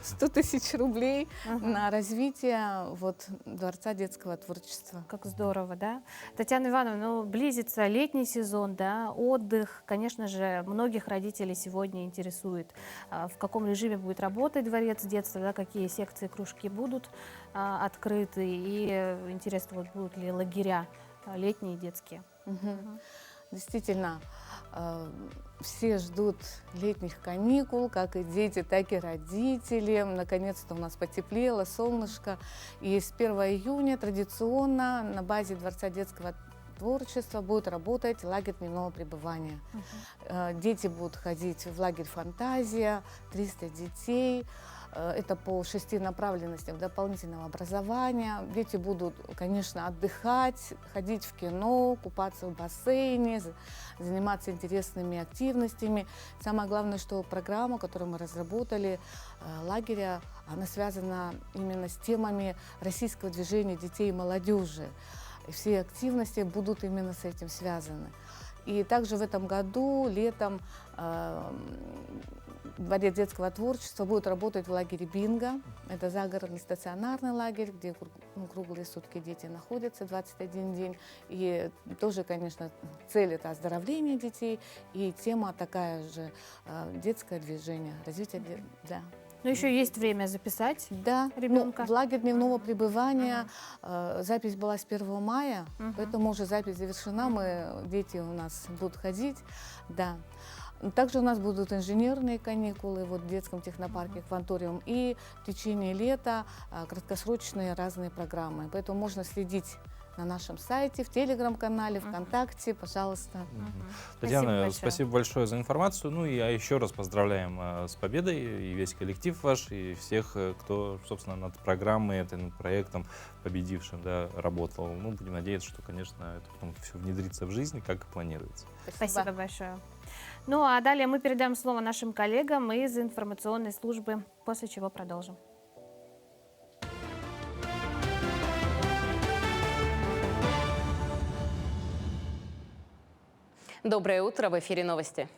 100 тысяч рублей на развитие вот Дворца детского творчества. Как здорово, да? Татьяна Ивановна, ну, близится летний сезон, да, отдых. Конечно же, многих родителей сегодня интересует, в каком режиме будет работать Дворец детства, да, какие секции, кружки будут открыты. И интересно, вот будут ли лагеря летние детские. Действительно, все ждут летних каникул, как и дети, так и родители. Наконец-то у нас потеплело, солнышко. И с 1 июня традиционно на базе Дворца детского творчества будет работать лагерь дневного пребывания. Дети будут ходить в лагерь «Фантазия», 300 детей. Это по 6 направленностям дополнительного образования. Дети будут, конечно, отдыхать, ходить в кино, купаться в бассейне, заниматься интересными активностями. Самое главное, что программа, которую мы разработали, лагеря, она связана именно с темами российского движения детей и молодежи. все активности будут именно с этим связаны. И также в этом году летом Дворец детского творчества будет работать в лагере Бинго. Это загородный стационарный лагерь, где круглые сутки дети находятся, 21 день. И тоже, конечно, цель – это оздоровление детей. И тема такая же – детское движение, развитие. Да. Но еще есть время записать ребенка. В лагерь дневного пребывания запись была с 1 мая, поэтому уже запись завершена, дети у нас будут ходить. Да. Также у нас будут инженерные каникулы в детском технопарке «Кванториум» и в течение лета краткосрочные разные программы. Поэтому можно следить на нашем сайте, в телеграм-канале, ВКонтакте, пожалуйста. Татьяна, спасибо большое за информацию. Ну и еще раз поздравляем с победой и весь коллектив ваш, и всех, кто, собственно, над программой, над проектом победившим, работал. Ну, будем надеяться, что, конечно, это потом все внедрится в жизнь, как и планируется. Спасибо большое. Ну а далее мы передаем слово нашим коллегам из информационной службы, после чего продолжим. Доброе утро, в эфире новости.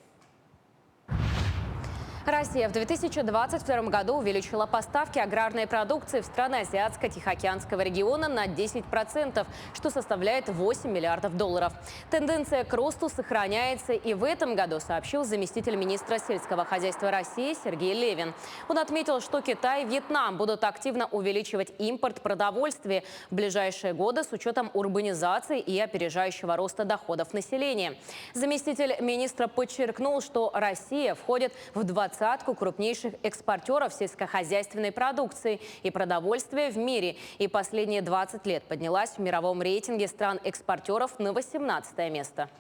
Россия в 2022 году увеличила поставки аграрной продукции в страны Азиатско-Тихоокеанского региона на 10%, что составляет 8 миллиардов долларов. Тенденция к росту сохраняется и в этом году, сообщил заместитель министра сельского хозяйства России Сергей Левин. Он отметил, что Китай и Вьетнам будут активно увеличивать импорт продовольствия в ближайшие годы с учетом урбанизации и опережающего роста доходов населения. Заместитель министра подчеркнул, что Россия входит в 20 крупнейших экспортеров сельскохозяйственной продукции и продовольствия в мире и последние 20 лет поднялась в мировом рейтинге стран-экспортеров на 18 место.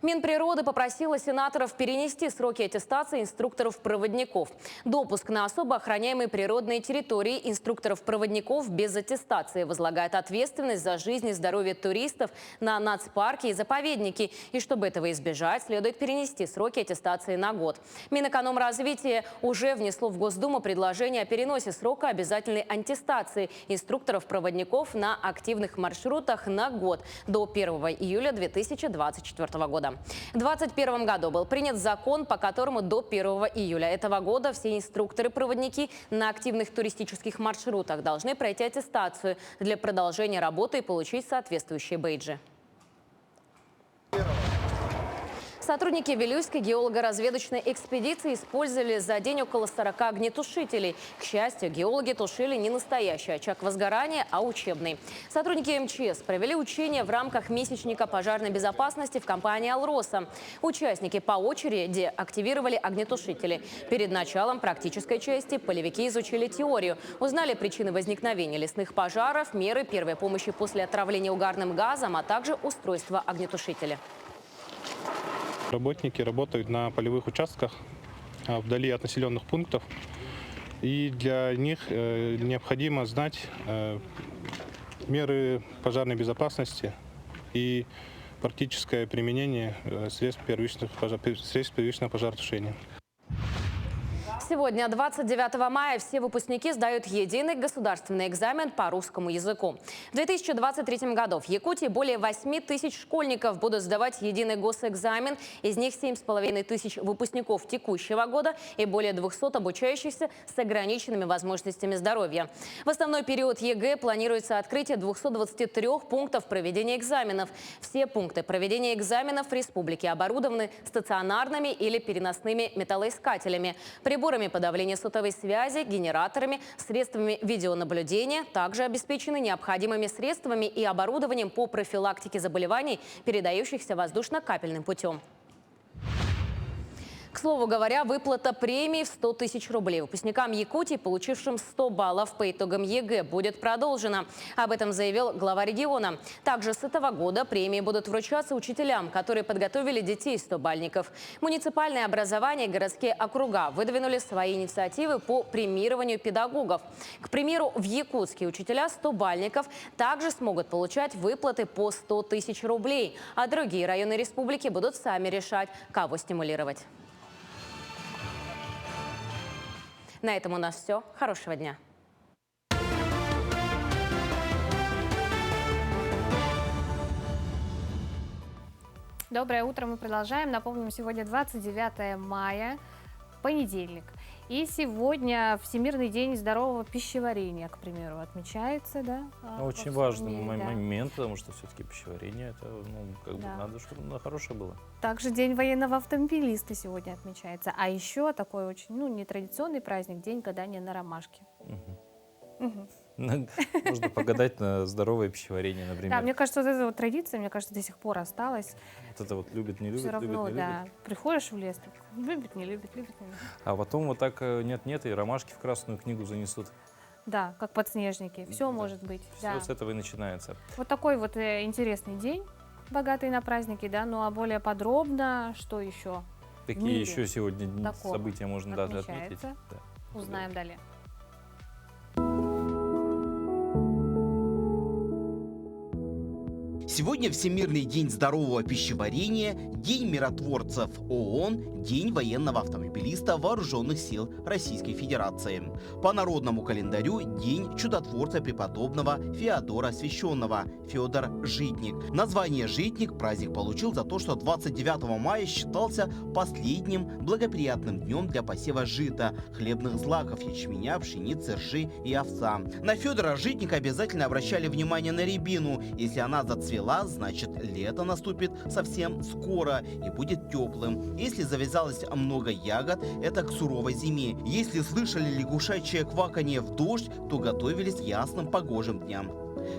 Минприроды попросила сенаторов перенести сроки аттестации инструкторов-проводников. Допуск на особо охраняемые природные территории инструкторов-проводников без аттестации возлагает ответственность за жизнь и здоровье туристов на нацпарки и заповедники. И чтобы этого избежать, следует перенести сроки аттестации на год. Минэкономразвития уже внесло в Госдуму предложение о переносе срока обязательной аттестации инструкторов-проводников на активных маршрутах на год до 1 июля 2024 года. В 2021 году был принят закон, по которому до 1 июля этого года все инструкторы-проводники на активных туристических маршрутах должны пройти аттестацию для продолжения работы и получить соответствующие бейджи. Сотрудники Вилюйской геолого-разведочной экспедиции использовали за день около 40 огнетушителей. К счастью, геологи тушили не настоящий очаг возгорания, а учебный. Сотрудники МЧС провели учения в рамках месячника пожарной безопасности в компании «Алроса». Участники по очереди активировали огнетушители. Перед началом практической части полевики изучили теорию, узнали причины возникновения лесных пожаров, меры первой помощи после отравления угарным газом, а также устройство огнетушителя. Работники работают на полевых участках вдали от населенных пунктов, и для них необходимо знать меры пожарной безопасности и практическое применение средств первичного пожаротушения. Сегодня, 29 мая, все выпускники сдают единый государственный экзамен по русскому языку. В 2023 году в Якутии более 8 тысяч школьников будут сдавать единый госэкзамен. Из них 7,5 тысяч выпускников текущего года и более 200 обучающихся с ограниченными возможностями здоровья. В основной период ЕГЭ планируется открытие 223 пунктов проведения экзаменов. Все пункты проведения экзаменов в республике оборудованы стационарными или переносными металлоискателями, приборами подавления сотовой связи, генераторами, средствами видеонаблюдения, также обеспечены необходимыми средствами и оборудованием по профилактике заболеваний, передающихся воздушно-капельным путем. К слову говоря, выплата премии в 100 тысяч рублей выпускникам Якутии, получившим 100 баллов по итогам ЕГЭ, будет продолжена. Об этом заявил глава региона. Также с этого года премии будут вручаться учителям, которые подготовили детей 100-бальников. Муниципальное образование и городские округа выдвинули свои инициативы по премированию педагогов. К примеру, в Якутске учителя 100-бальников также смогут получать выплаты по 100 тысяч рублей, а другие районы республики будут сами решать, кого стимулировать. На этом у нас все. Хорошего дня. Доброе утро, мы продолжаем. Напомним, сегодня 29 мая, понедельник. И сегодня Всемирный день здорового пищеварения, к примеру, отмечается, да? Очень важный момент, потому что все-таки пищеварение, это, надо, чтобы оно хорошее было. Также День военного автомобилиста сегодня отмечается. А еще такой очень, нетрадиционный праздник, день гадания на ромашке. Можно погадать на здоровое пищеварение, например. Да, мне кажется, вот эта вот традиция, до сих пор осталась. Вот это вот любит, не любит, Все равно, любит, не да. любит. Приходишь в лес, так, любит, не любит, любит, не любит. А потом вот так нет-нет, и ромашки в Красную книгу занесут. Да, как подснежники. Все может быть. Все да. с этого и начинается. Вот такой вот интересный день, богатый на праздники, да, ну а более подробно, что еще? Какие еще сегодня события можно отметить? Да. Узнаем далее. Сегодня Всемирный день здорового пищеварения, День миротворцев ООН, День военного автомобилиста Вооруженных сил Российской Федерации. По народному календарю День чудотворца преподобного Феодора Священного, Федор Житник. Название «Житник» праздник получил за то, что 29 мая считался последним благоприятным днем для посева жита, хлебных злаков, ячменя, пшеницы, ржи и овса. На Федора Житника обязательно обращали внимание на рябину. Если она зацвела, значит, лето наступит совсем скоро и будет теплым. Если завязалось много ягод, это к суровой зиме. Если слышали лягушачье кваканье в дождь, то готовились к ясным погожим дням.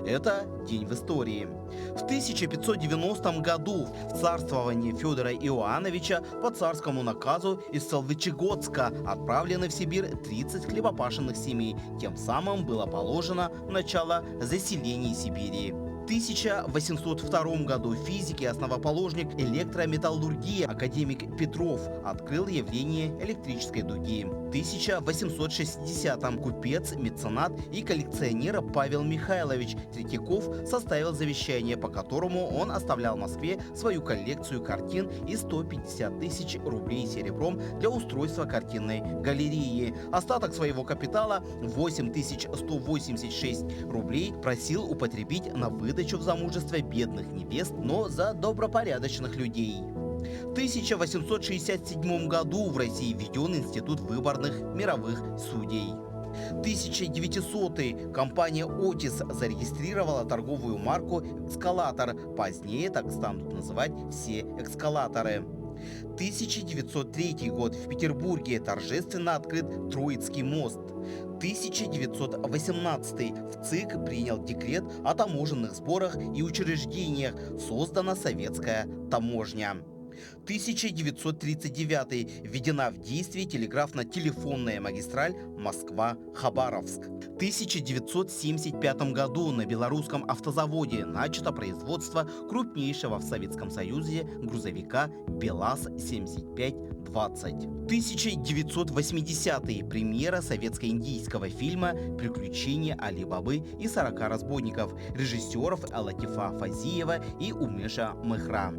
Это день в истории. В 1590 году в царствовании Федора Иоанновича по царскому наказу из Солвычегодска отправлены в Сибирь 30 хлебопашенных семей. Тем самым было положено начало заселения Сибири. В 1802 году физик и основоположник электрометаллургии академик Петров открыл явление электрической дуги. В 1860-м купец, меценат и коллекционер Павел Михайлович Третьяков составил завещание, по которому он оставлял в Москве свою коллекцию картин и 150 тысяч рублей серебром для устройства картинной галереи. Остаток своего капитала, 8186 рублей, просил употребить на выдачу в замужество бедных невест, но за добропорядочных людей. В 1867 году в России введен институт выборных мировых судей. В 1900-й компания «Отис» зарегистрировала торговую марку «Эскалатор». Позднее так станут называть все эскалаторы. 1903 год в Петербурге торжественно открыт Троицкий мост. 1918 в ЦИК принял декрет о таможенных сборах и учреждениях. Создана советская таможня. 1939 введена в действие телеграфно-телефонная магистраль Москва-Хабаровск. В 1975 году на белорусском автозаводе начато производство крупнейшего в Советском Союзе грузовика БелАЗ-7520. 1980 премьера советско-индийского фильма «Приключения Али-Бабы и 40 разбойников» режиссеров Латифа Фазиева и Умеша Мехра.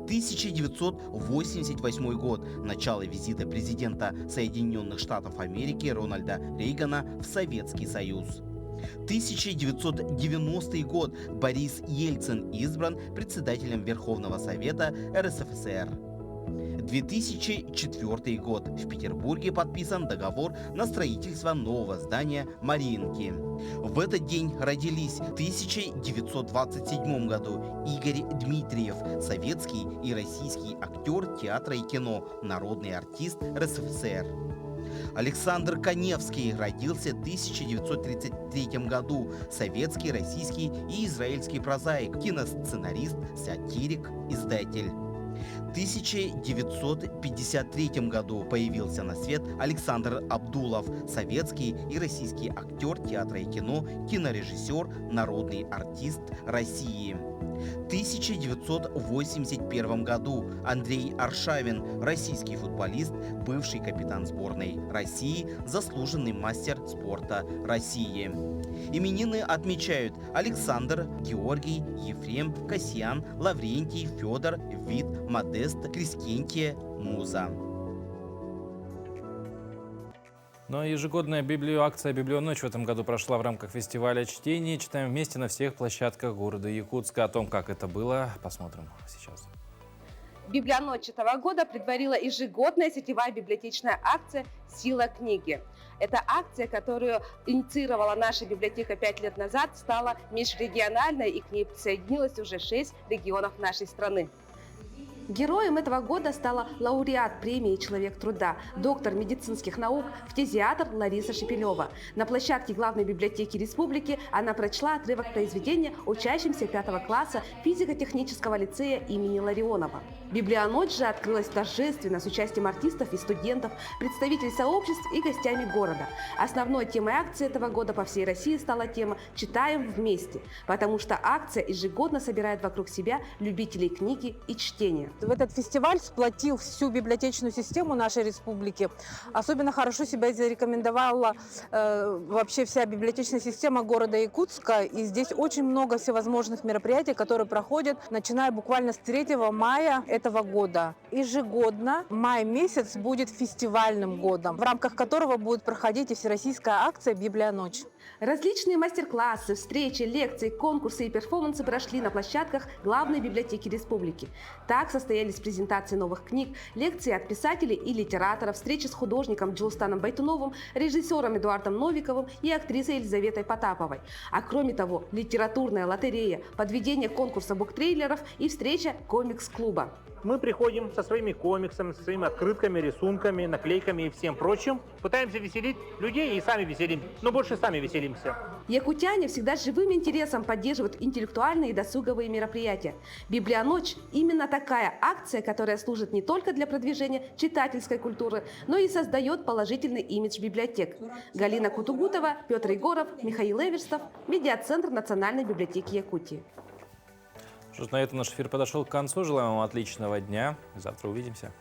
1988 год. Начало визита президента Соединенных Штатов Америки Рональда Рейгана в Советский Союз. 1990 год. Борис Ельцин избран председателем Верховного Совета РСФСР. 2004 год. В Петербурге подписан договор на строительство нового здания Мариинки. В этот день родились в 1927 году Игорь Дмитриев, советский и российский актер театра и кино, народный артист РСФСР. Александр Каневский родился в 1933 году, советский, российский и израильский прозаик, киносценарист, сатирик, издатель. В 1953 году появился на свет Александр Абдулов, советский и российский актер театра и кино, кинорежиссер, народный артист России. В 1981 году Андрей Аршавин, российский футболист, бывший капитан сборной России, заслуженный мастер спорта России. Именины отмечают Александр, Георгий, Ефрем, Касьян, Лаврентий, Федор, Вит, Модест, Крискентия, Муза. Ну а ежегодная акция «Библионочь» в этом году прошла в рамках фестиваля чтения. Читаем вместе на всех площадках города Якутска. О том, как это было, посмотрим сейчас. Библионочь этого года предварила ежегодная сетевая библиотечная акция «Сила книги». Это акция, которую инициировала наша библиотека 5 лет назад, стала межрегиональной, и к ней присоединилось уже 6 регионов нашей страны. Героем этого года стала лауреат премии «Человек труда», доктор медицинских наук, фтизиатр Лариса Шепелева. На площадке главной библиотеки республики она прочла отрывок произведения учащимся 5 класса физико-технического лицея имени Ларионова. Библионочь же открылась торжественно с участием артистов и студентов, представителей сообществ и гостями города. Основной темой акции этого года по всей России стала тема «Читаем вместе», потому что акция ежегодно собирает вокруг себя любителей книги и чтения. В этот фестиваль сплотил всю библиотечную систему нашей республики. Особенно хорошо себя зарекомендовала вообще вся библиотечная система города Якутска. И здесь очень много всевозможных мероприятий, которые проходят, начиная буквально с 3 мая этого года. Ежегодно май месяц будет фестивальным годом, в рамках которого будет проходить и всероссийская акция «Библионочь». Различные мастер-классы, встречи, лекции, конкурсы и перформансы прошли на площадках главной библиотеки республики. Так состоялись презентации новых книг, лекции от писателей и литераторов, встречи с художником Джилстаном Байтуновым, режиссером Эдуардом Новиковым и актрисой Елизаветой Потаповой. А кроме того, литературная лотерея, подведение конкурса буктрейлеров и встреча комикс-клуба. Мы приходим со своими комиксами, со своими открытками, рисунками, наклейками и всем прочим. Пытаемся веселить людей и сами веселимся, но больше сами веселимся. Якутяне всегда с живым интересом поддерживают интеллектуальные и досуговые мероприятия. «Библионочь» – именно такая акция, которая служит не только для продвижения читательской культуры, но и создает положительный имидж библиотек. Галина Кутугутова, Петр Егоров, Михаил Эверстов, Медиацентр Национальной библиотеки Якутии. Что ж, на этом наш эфир подошел к концу. Желаем вам отличного дня. Завтра увидимся.